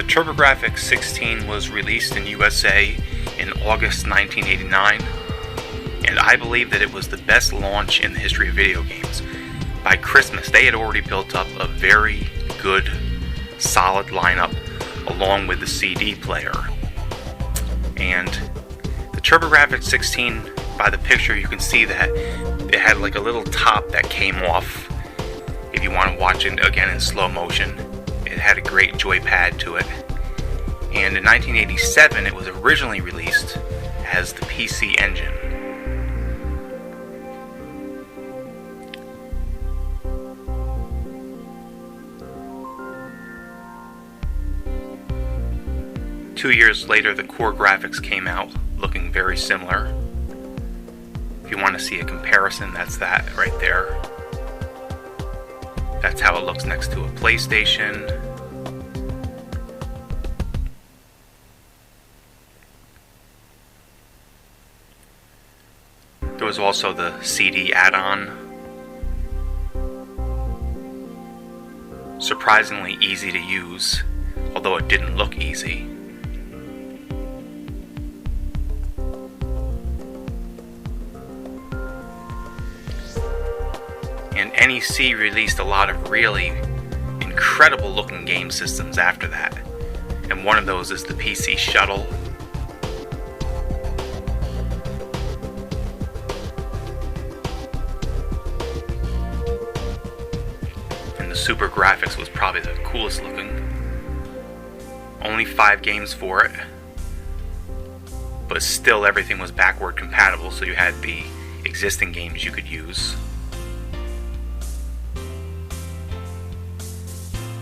The Turbografx 16 was released in USA in August 1989, and I believe that it was the best launch in the history of video games. By Christmas, they had already built up a very good, solid lineup along with the CD player. And the Turbografx 16, by the picture you can see that it had like a little top that came off. If you want to watch it again in slow motion, it had a great joypad to it. And in 1987 it was originally released as the PC Engine. Two years later, the core graphics came out, looking very similar. If you want to see a comparison, that's that right there. That's how it looks next to a PlayStation. There was also the CD add-on. Surprisingly easy to use, although it didn't look easy. And NEC released a lot of really incredible looking game systems after that. And one of those is the PC Shuttle. And the Turbografx was probably the coolest looking. Only 5 games for it. But still everything was backward compatible, so you had the existing games you could use.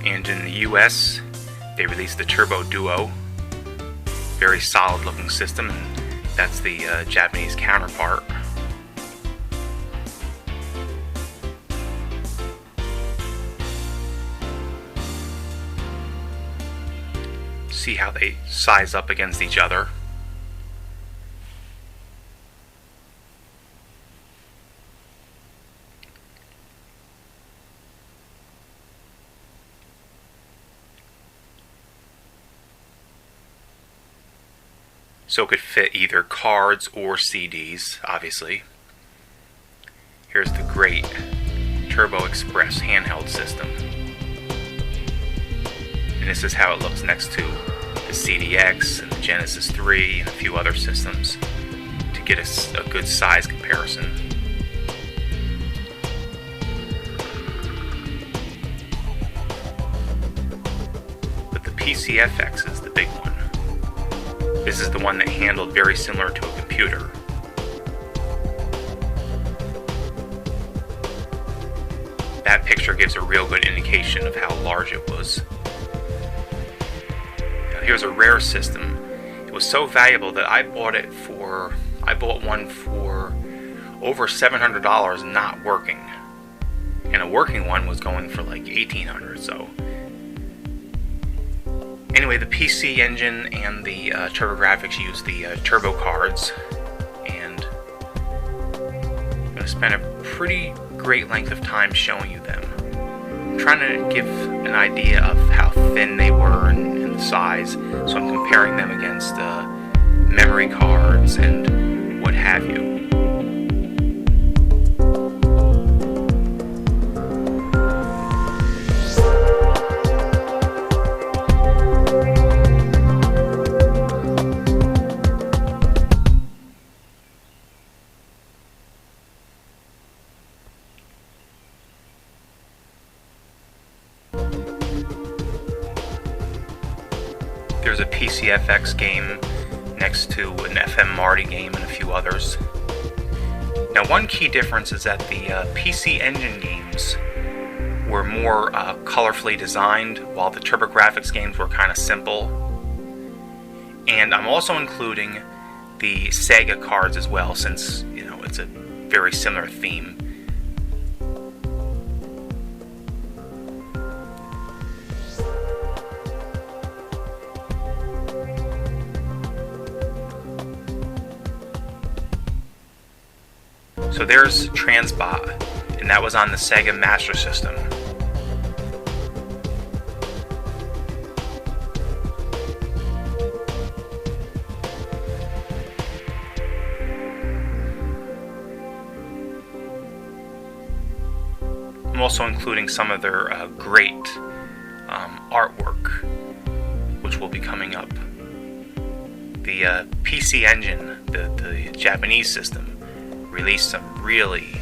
And in the US, they released the Turbo Duo. Very solid looking system, and that's the Japanese counterpart. See how they size up against each other. So it could fit either cards or CDs, obviously. Here's the great Turbografx handheld system. And this is how it looks next to the CDX and the Genesis 3 and a few other systems to get a good size comparison. But the PCFX is the big one. This is the one that handled very similar to a computer. That picture gives a real good indication of how large it was. Now here's a rare system. It was so valuable that I bought one for over $700 not working. And a working one was going for like $1,800, so. Anyway, the PC Engine and the Turbografx use the turbo cards, and I'm going to spend a pretty great length of time showing you them. I'm trying to give an idea of how thin they were and the size, so I'm comparing them against memory cards and what have you. There's a PCFX game next to an FM Marty game and a few others. Now, one key difference is that the PC Engine games were more colorfully designed, while the Turbografx games were kind of simple. And I'm also including the Sega cards as well, since it's a very similar theme. So there's Transbot, and that was on the Sega Master System. I'm also including some of their great artwork, which will be coming up. The PC Engine, the Japanese system, released some really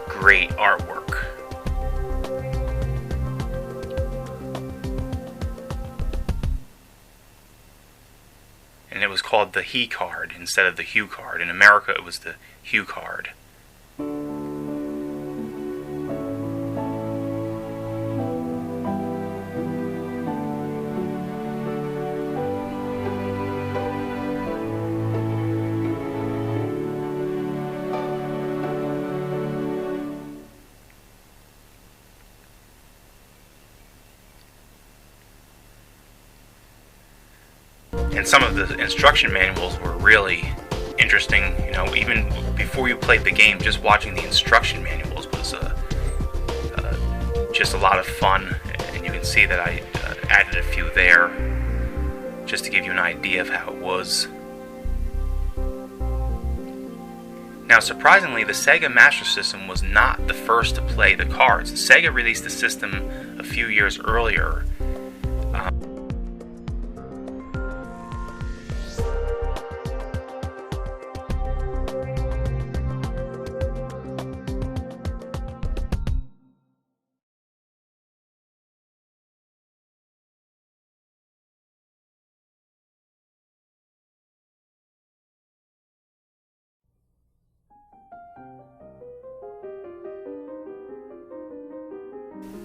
great artwork. And it was called the He card instead of the Hue card. In America, it was the Hue card. And some of the instruction manuals were really interesting. You know, even before you played the game, just watching the instruction manuals was just a lot of fun. And you can see that I added a few there, just to give you an idea of how it was. Now, surprisingly, the Sega Master System was not the first to play the cards. Sega released the system a few years earlier.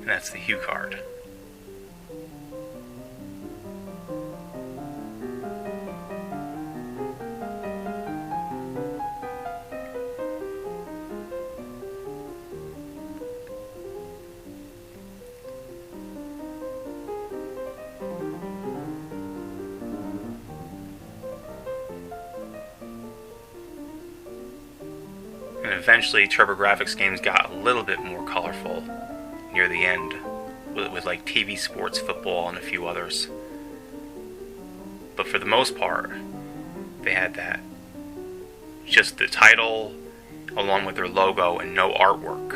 And that's the Hue card. And eventually Turbografx games got a little bit more colorful near the end, with like TV Sports Football and a few others. But for the most part, they had that. Just the title, along with their logo, and no artwork.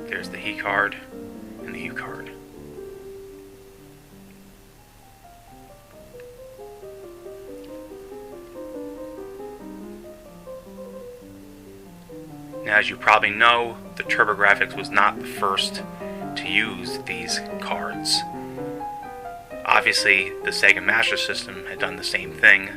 There's the He card and the Hue card. Now, as you probably know, the Turbografx was not the first to use these cards. Obviously, the Sega Master System had done the same thing.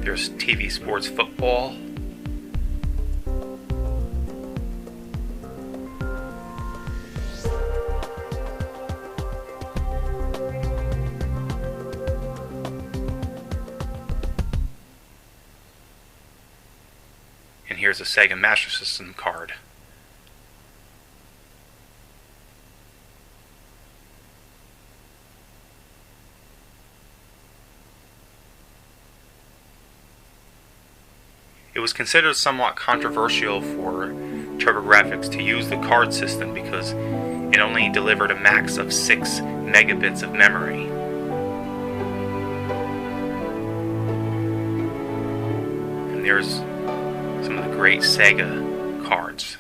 There's TV Sports Football. And here's a Sega Master System card. It was considered somewhat controversial for Turbografx to use the card system because it only delivered a max of 6 megabits of memory. And there's some of the great Sega cards.